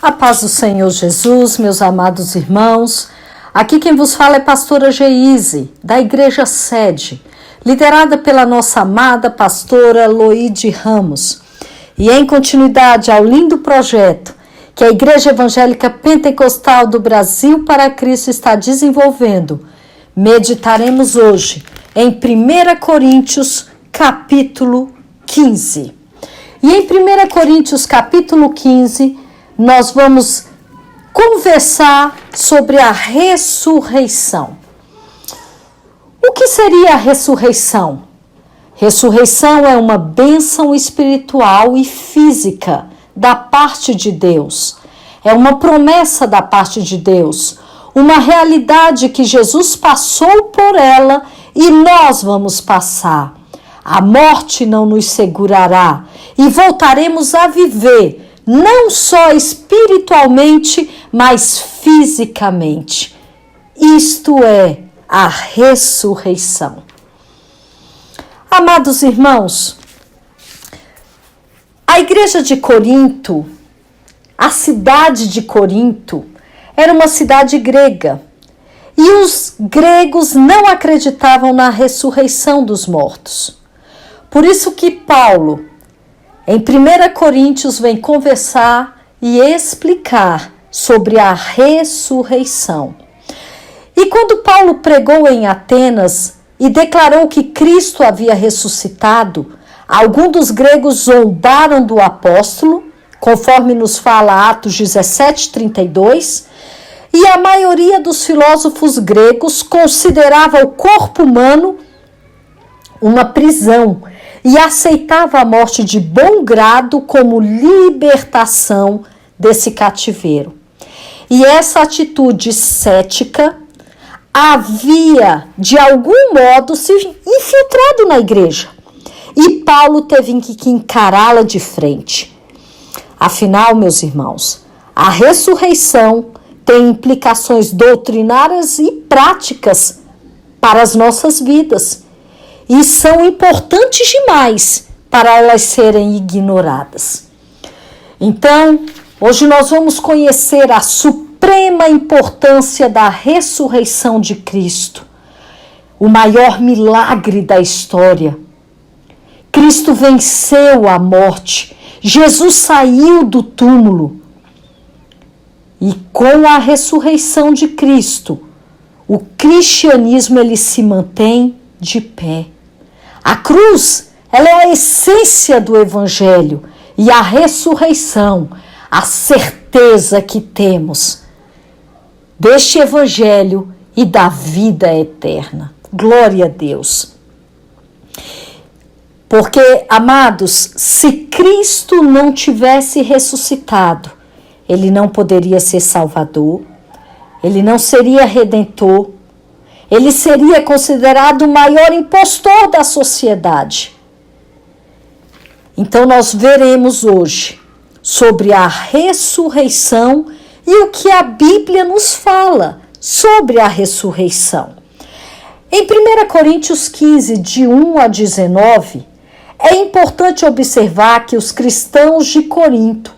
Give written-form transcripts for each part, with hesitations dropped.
A paz do Senhor Jesus, meus amados irmãos. Aqui quem vos fala é pastora Geise, da Igreja Sede, liderada pela nossa amada pastora Loide Ramos. E em continuidade ao lindo projeto que a Igreja Evangélica Pentecostal do Brasil para Cristo está desenvolvendo, meditaremos hoje em 1 Coríntios, capítulo 15. E em 1 Coríntios, capítulo 15, nós vamos conversar sobre a ressurreição. O que seria a ressurreição? Ressurreição é uma bênção espiritual e física da parte de Deus. É uma promessa da parte de Deus, uma realidade que Jesus passou por ela e nós vamos passar. A morte não nos segurará e voltaremos a viver, não só espiritualmente, mas fisicamente. Isto é a ressurreição. Amados irmãos, a igreja de Corinto, a cidade de Corinto, era uma cidade grega. E os gregos não acreditavam na ressurreição dos mortos. Por isso que Paulo, em 1 Coríntios, vem conversar e explicar sobre a ressurreição. E quando Paulo pregou em Atenas e declarou que Cristo havia ressuscitado, alguns dos gregos zombaram do apóstolo, conforme nos fala Atos 17:32, e a maioria dos filósofos gregos considerava o corpo humano uma prisão e aceitava a morte de bom grado como libertação desse cativeiro. E essa atitude cética havia, de algum modo, se infiltrado na igreja. E Paulo teve que encará-la de frente. Afinal, meus irmãos, a ressurreição tem implicações doutrinárias e práticas para as nossas vidas. E são importantes demais para elas serem ignoradas. Então, hoje nós vamos conhecer a suprema importância da ressurreição de Cristo, o maior milagre da história. Cristo venceu a morte, Jesus saiu do túmulo. E com a ressurreição de Cristo, o cristianismo ele se mantém de pé. A cruz, ela é a essência do evangelho e a ressurreição, a certeza que temos deste evangelho e da vida eterna. Glória a Deus. Porque, amados, se Cristo não tivesse ressuscitado, ele não poderia ser Salvador, ele não seria Redentor, ele seria considerado o maior impostor da sociedade. Então nós veremos hoje sobre a ressurreição e o que a Bíblia nos fala sobre a ressurreição. Em 1 Coríntios 15, de 1 a 19, é importante observar que os cristãos de Corinto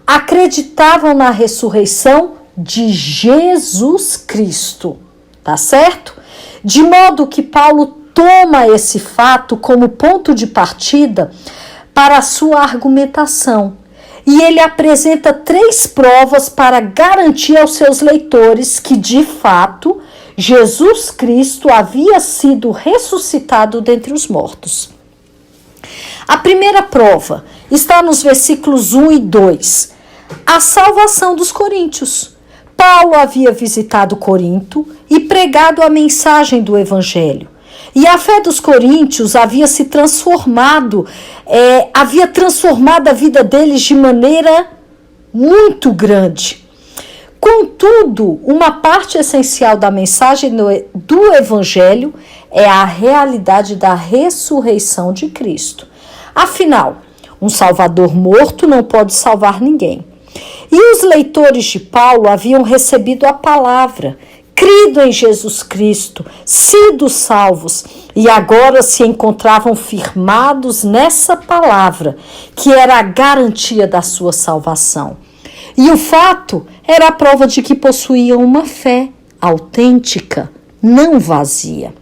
acreditavam na ressurreição de Jesus Cristo, tá certo? De modo que Paulo toma esse fato como ponto de partida para a sua argumentação. E ele apresenta 3 provas para garantir aos seus leitores que, de fato, Jesus Cristo havia sido ressuscitado dentre os mortos. A primeira prova está nos versículos 1 e 2. A salvação dos coríntios. Paulo havia visitado Corinto e pregado a mensagem do evangelho. E a fé dos coríntios havia se transformado, havia transformado a vida deles de maneira muito grande. Contudo, uma parte essencial da mensagem do evangelho é a realidade da ressurreição de Cristo. Afinal, um Salvador morto não pode salvar ninguém. E os leitores de Paulo haviam recebido a palavra, crido em Jesus Cristo, sido salvos, e agora se encontravam firmados nessa palavra, que era a garantia da sua salvação. E o fato era a prova de que possuíam uma fé autêntica, não vazia.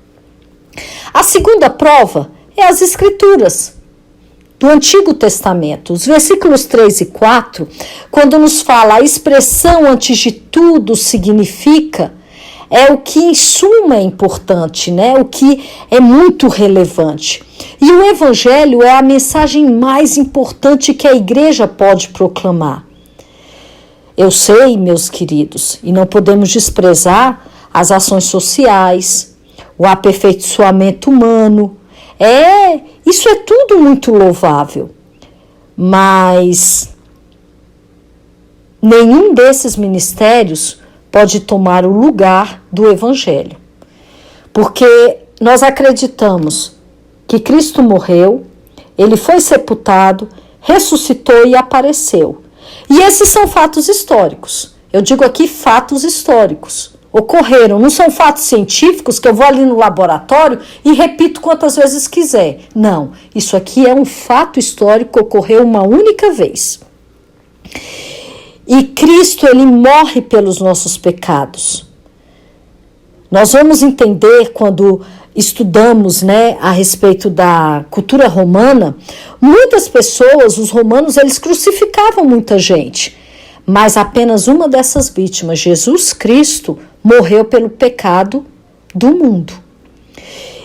A segunda prova é as Escrituras do Antigo Testamento. Os versículos 3 e 4, quando nos fala a expressão antes de tudo significa, é o que em suma é importante, né? O que é muito relevante. E o Evangelho é a mensagem mais importante que a igreja pode proclamar. Eu sei, meus queridos, e não podemos desprezar as ações sociais, o aperfeiçoamento humano. Isso é tudo muito louvável, mas nenhum desses ministérios pode tomar o lugar do Evangelho, porque nós acreditamos que Cristo morreu, ele foi sepultado, ressuscitou e apareceu. E esses são fatos históricos. Eu digo aqui fatos históricos. Ocorreram, não são fatos científicos que eu vou ali no laboratório e repito quantas vezes quiser. Não, isso aqui é um fato histórico que ocorreu uma única vez. E Cristo, ele morre pelos nossos pecados. Nós vamos entender quando estudamos, né, a respeito da cultura romana, muitas pessoas, os romanos, eles crucificavam muita gente. Mas apenas uma dessas vítimas, Jesus Cristo, morreu pelo pecado do mundo.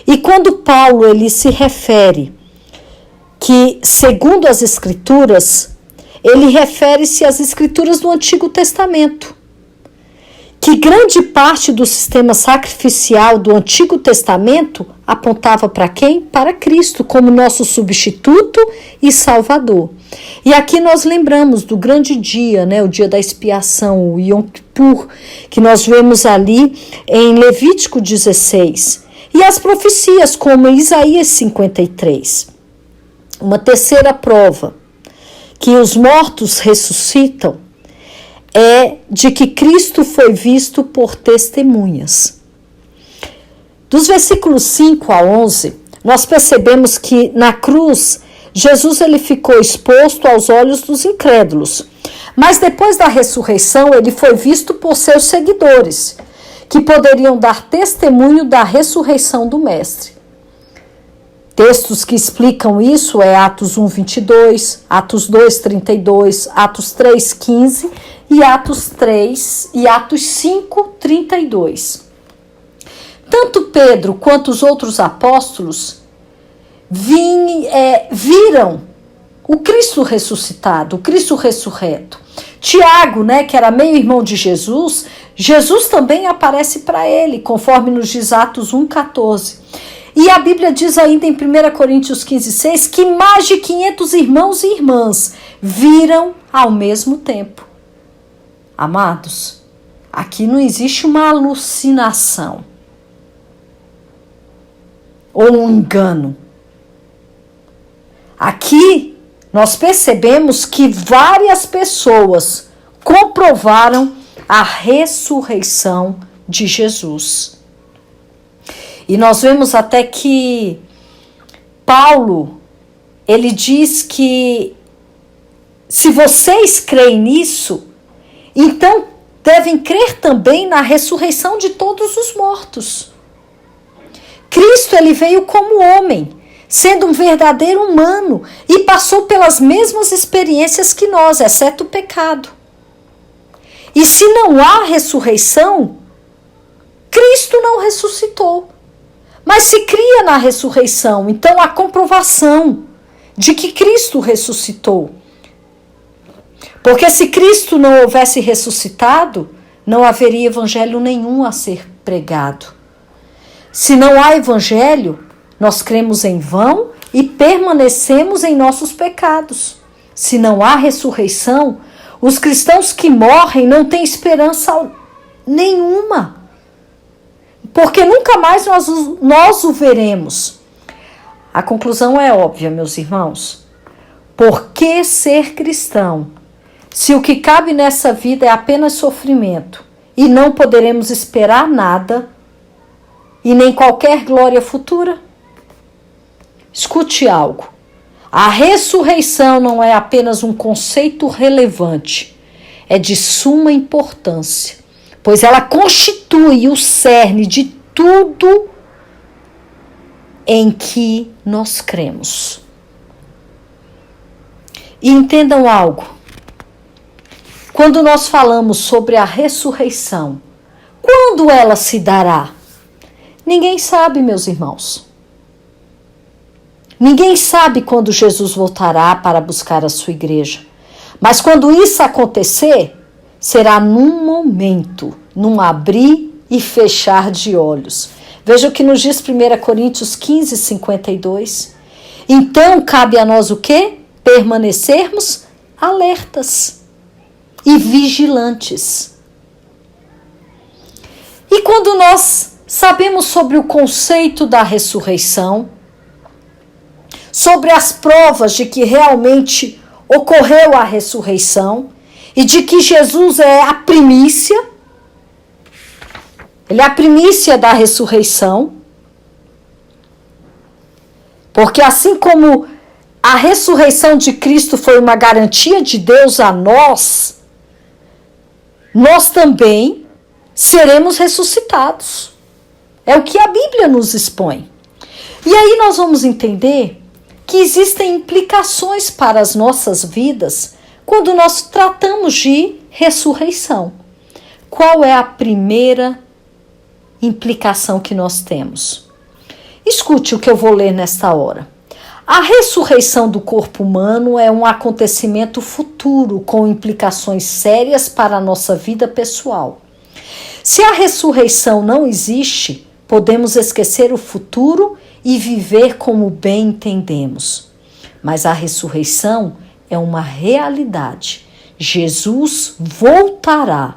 E quando Paulo ele se refere que, segundo as Escrituras, ele refere-se às Escrituras do Antigo Testamento, que grande parte do sistema sacrificial do Antigo Testamento apontava para quem? Para Cristo, como nosso substituto e salvador. E aqui nós lembramos do grande dia, né, o dia da expiação, o Yom Kippur, que nós vemos ali em Levítico 16. E as profecias, como em Isaías 53. Uma terceira prova que os mortos ressuscitam é de que Cristo foi visto por testemunhas. Dos versículos 5 a 11, nós percebemos que na cruz, Jesus ele ficou exposto aos olhos dos incrédulos. Mas depois da ressurreição, ele foi visto por seus seguidores, que poderiam dar testemunho da ressurreição do Mestre. Textos que explicam isso é Atos 1, 22, Atos 2, 32, Atos 3, 15 e Atos 5, 32. Tanto Pedro quanto os outros apóstolos viram o Cristo ressuscitado, o Cristo ressurreto. Tiago, né, que era meio-irmão de Jesus, Jesus também aparece para ele, conforme nos diz Atos 1, 14. E a Bíblia diz ainda em 1 Coríntios 15, 6, que mais de 500 irmãos e irmãs viram ao mesmo tempo. Amados, aqui não existe uma alucinação ou um engano. Aqui nós percebemos que várias pessoas comprovaram a ressurreição de Jesus. E nós vemos até que Paulo, ele diz que se vocês creem nisso, então devem crer também na ressurreição de todos os mortos. Cristo, ele veio como homem, sendo um verdadeiro humano, e passou pelas mesmas experiências que nós, exceto o pecado. E se não há ressurreição, Cristo não ressuscitou. Mas se cria na ressurreição, então há comprovação de que Cristo ressuscitou. Porque se Cristo não houvesse ressuscitado, não haveria evangelho nenhum a ser pregado. Se não há evangelho, nós cremos em vão e permanecemos em nossos pecados. Se não há ressurreição, os cristãos que morrem não têm esperança nenhuma. Porque nunca mais nós o veremos. A conclusão é óbvia, meus irmãos. Por que ser cristão, se o que cabe nessa vida é apenas sofrimento e não poderemos esperar nada e nem qualquer glória futura? Escute algo. A ressurreição não é apenas um conceito relevante. é de suma importância, pois ela constitui o cerne de tudo em que nós cremos. E entendam algo, quando nós falamos sobre a ressurreição, quando ela se dará? Ninguém sabe, meus irmãos. Ninguém sabe quando Jesus voltará para buscar a sua igreja. Mas quando isso acontecer, será num momento, num abrir e fechar de olhos. Veja o que nos diz 1 Coríntios 15, 52. Então, cabe a nós o quê? Permanecermos alertas e vigilantes. E quando nós sabemos sobre o conceito da ressurreição, sobre as provas de que realmente ocorreu a ressurreição e de que Jesus é a primícia, ele é a primícia da ressurreição, porque assim como a ressurreição de Cristo foi uma garantia de Deus a nós, nós também seremos ressuscitados. É o que a Bíblia nos expõe. E aí nós vamos entender que existem implicações para as nossas vidas quando nós tratamos de ressurreição. Qual é a primeira implicação que nós temos? Escute o que eu vou ler nesta hora. A ressurreição do corpo humano é um acontecimento futuro com implicações sérias para a nossa vida pessoal. Se a ressurreição não existe, podemos esquecer o futuro e viver como bem entendemos. Mas a ressurreição é uma realidade. Jesus voltará.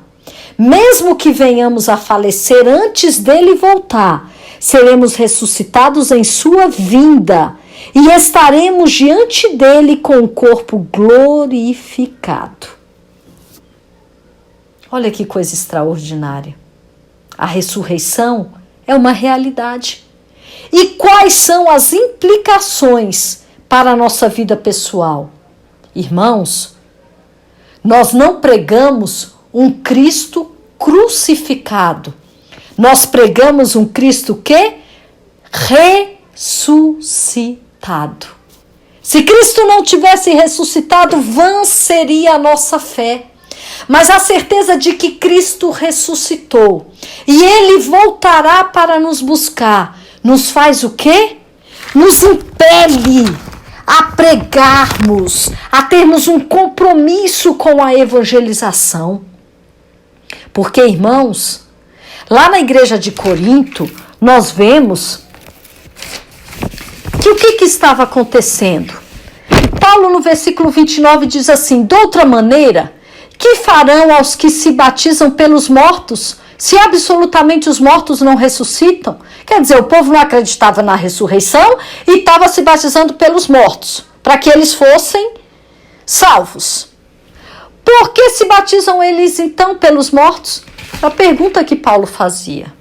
Mesmo que venhamos a falecer antes dele voltar, seremos ressuscitados em sua vinda e estaremos diante dele com o corpo glorificado. Olha que coisa extraordinária. A ressurreição é uma realidade. E quais são as implicações para a nossa vida pessoal? Irmãos, nós não pregamos um Cristo crucificado. Nós pregamos um Cristo que? Ressuscitado. Se Cristo não tivesse ressuscitado, vã seria a nossa fé. Mas a certeza de que Cristo ressuscitou e Ele voltará para nos buscar, nos faz o quê? Nos impele a pregarmos, a termos um compromisso com a evangelização. Porque, irmãos, lá na igreja de Corinto, nós vemos que o que estava acontecendo? Paulo, no versículo 29, diz assim: de outra maneira, que farão aos que se batizam pelos mortos, se absolutamente os mortos não ressuscitam? Quer dizer, o povo não acreditava na ressurreição e estava se batizando pelos mortos, para que eles fossem salvos. Por que se batizam eles então pelos mortos? A pergunta que Paulo fazia.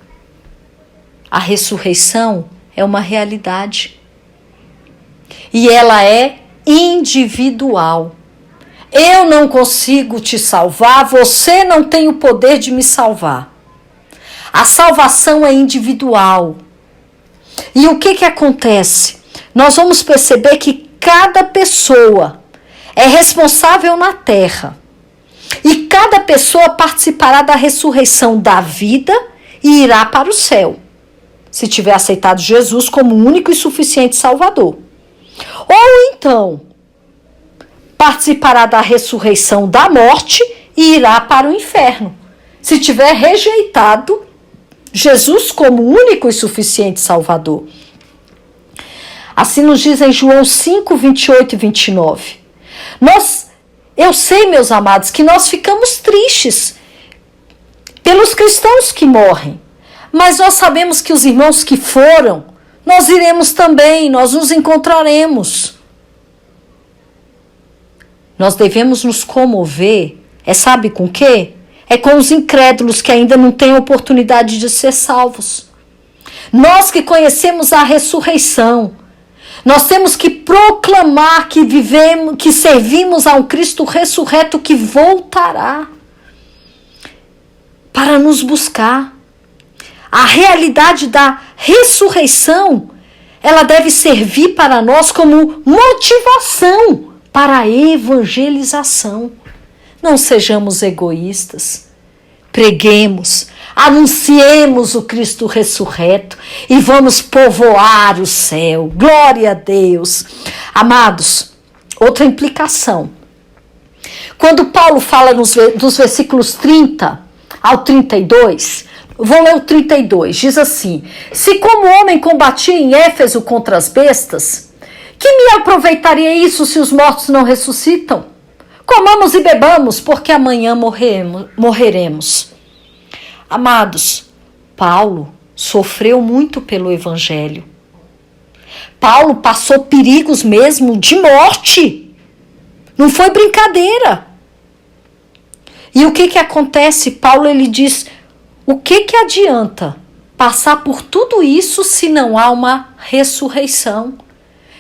A ressurreição é uma realidade. E ela é individual. Eu não consigo te salvar, você não tem o poder de me salvar. A salvação é individual. E o que acontece? Nós vamos perceber que cada pessoa é responsável na terra. E cada pessoa participará da ressurreição da vida e irá para o céu, se tiver aceitado Jesus como único e suficiente Salvador. Ou então, participará da ressurreição da morte e irá para o inferno, se tiver rejeitado Jesus como único e suficiente Salvador. Assim nos diz em João 5, 28 e 29. Eu sei, meus amados, que nós ficamos tristes pelos cristãos que morrem, mas nós sabemos que os irmãos que foram, nós iremos também, nós nos encontraremos. Nós devemos nos comover, sabe com o quê? É com os incrédulos que ainda não têm oportunidade de ser salvos. Nós que conhecemos a ressurreição, nós temos que proclamar que vivemos, que servimos a um Cristo ressurreto que voltará. para nos buscar. A realidade da ressurreição, ela deve servir para nós como motivação para a evangelização. Não sejamos egoístas. Preguemos, anunciemos o Cristo ressurreto e vamos povoar o céu. Glória a Deus. Amados, outra implicação. Quando Paulo fala dos versículos 30 ao 32, vou ler o 32, diz assim: se como homem combatia em Éfeso contra as bestas, que me aproveitaria isso se os mortos não ressuscitam? Comamos e bebamos, porque amanhã morreremos. Amados, Paulo sofreu muito pelo evangelho. Paulo passou perigos mesmo de morte. Não foi brincadeira. E o que acontece? Paulo, ele diz, o que adianta passar por tudo isso se não há uma ressurreição?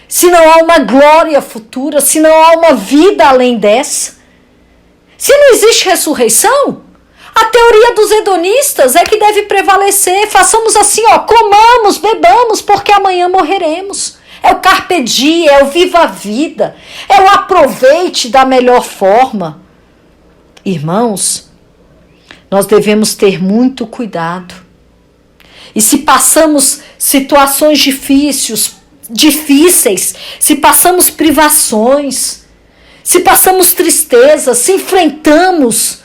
Se não há uma glória futura, se não há uma vida além dessa? Se não existe ressurreição, a teoria dos hedonistas é que deve prevalecer. Façamos assim, comamos, bebamos, porque amanhã morreremos. É o carpe diem, é o viva a vida, é o aproveite da melhor forma. Irmãos, nós devemos ter muito cuidado. E se passamos situações difíceis, se passamos privações, se passamos tristeza, se enfrentamos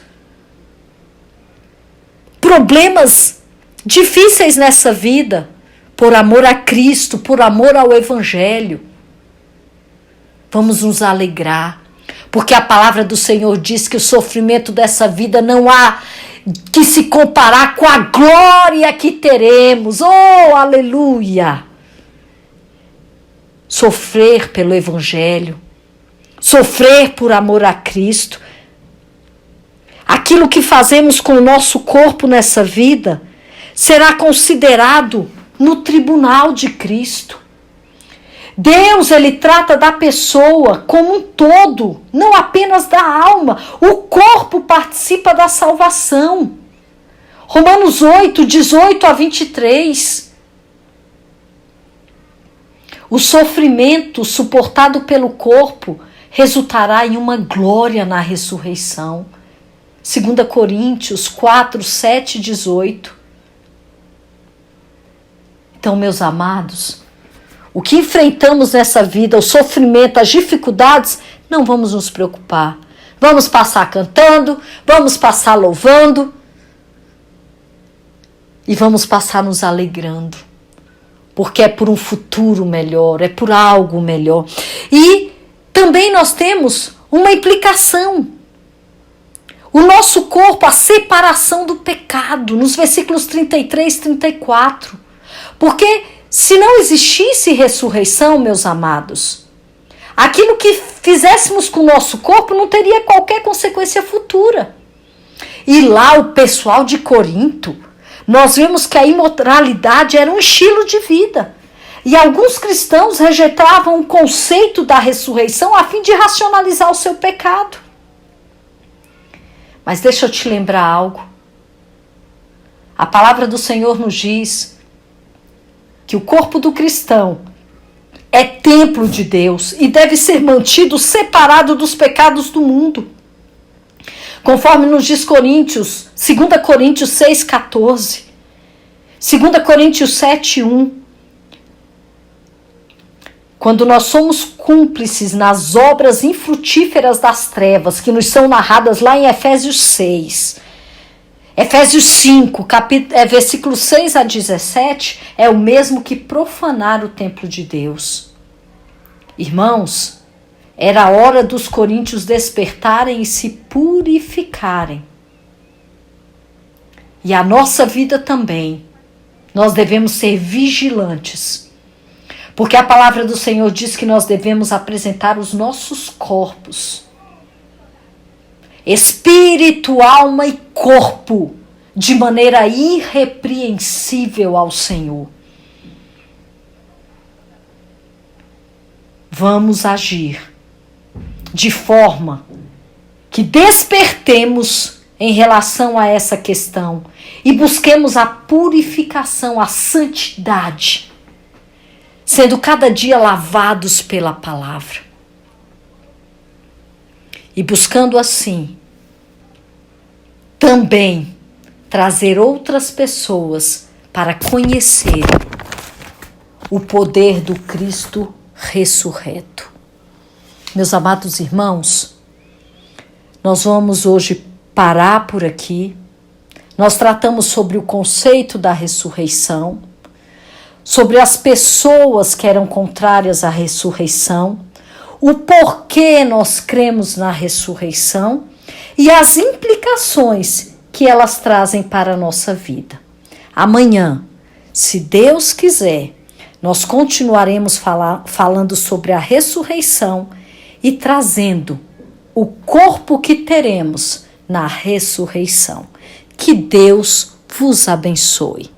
problemas difíceis nessa vida, por amor a Cristo, por amor ao Evangelho, vamos nos alegrar, porque a palavra do Senhor diz que o sofrimento dessa vida não há que se comparar com a glória que teremos. Oh, aleluia! Sofrer pelo Evangelho, sofrer por amor a Cristo. Aquilo que fazemos com o nosso corpo nessa vida será considerado no tribunal de Cristo. Deus, ele trata da pessoa como um todo, não apenas da alma. O corpo participa da salvação. Romanos 8, 18 a 23. O sofrimento suportado pelo corpo resultará em uma glória na ressurreição. 2 Coríntios 4, 7 e 18. Então, meus amados, o que enfrentamos nessa vida, o sofrimento, as dificuldades, não vamos nos preocupar. Vamos passar cantando, vamos passar louvando e vamos passar nos alegrando. Porque é por um futuro melhor, é por algo melhor. E também nós temos uma implicação. O nosso corpo, a separação do pecado, nos versículos 33 e 34. Porque se não existisse ressurreição, meus amados, aquilo que fizéssemos com o nosso corpo não teria qualquer consequência futura. E lá o pessoal de Corinto, nós vimos que a imoralidade era um estilo de vida. E alguns cristãos rejeitavam o conceito da ressurreição a fim de racionalizar o seu pecado. Mas deixa eu te lembrar algo. A palavra do Senhor nos diz que o corpo do cristão é templo de Deus e deve ser mantido separado dos pecados do mundo. Conforme nos diz Coríntios, 2 Coríntios 6,14, 2 Coríntios 7,1. Quando nós somos cúmplices nas obras infrutíferas das trevas, que nos são narradas lá em Efésios 6, Efésios 5, versículos 6 a 17, é o mesmo que profanar o templo de Deus. Irmãos, era a hora dos coríntios despertarem e se purificarem. E a nossa vida também. Nós devemos ser vigilantes. Porque a palavra do Senhor diz que nós devemos apresentar os nossos corpos, espírito, alma e corpo, de maneira irrepreensível ao Senhor. Vamos agir de forma que despertemos em relação a essa questão e busquemos a purificação, a santidade, sendo cada dia lavados pela palavra. E buscando assim também trazer outras pessoas para conhecer o poder do Cristo ressurreto. Meus amados irmãos, nós vamos hoje parar por aqui. Nós tratamos sobre o conceito da ressurreição, sobre as pessoas que eram contrárias à ressurreição, o porquê nós cremos na ressurreição e as implicações que elas trazem para a nossa vida. Amanhã, se Deus quiser, nós continuaremos falando sobre a ressurreição e trazendo o corpo que teremos na ressurreição. Que Deus vos abençoe.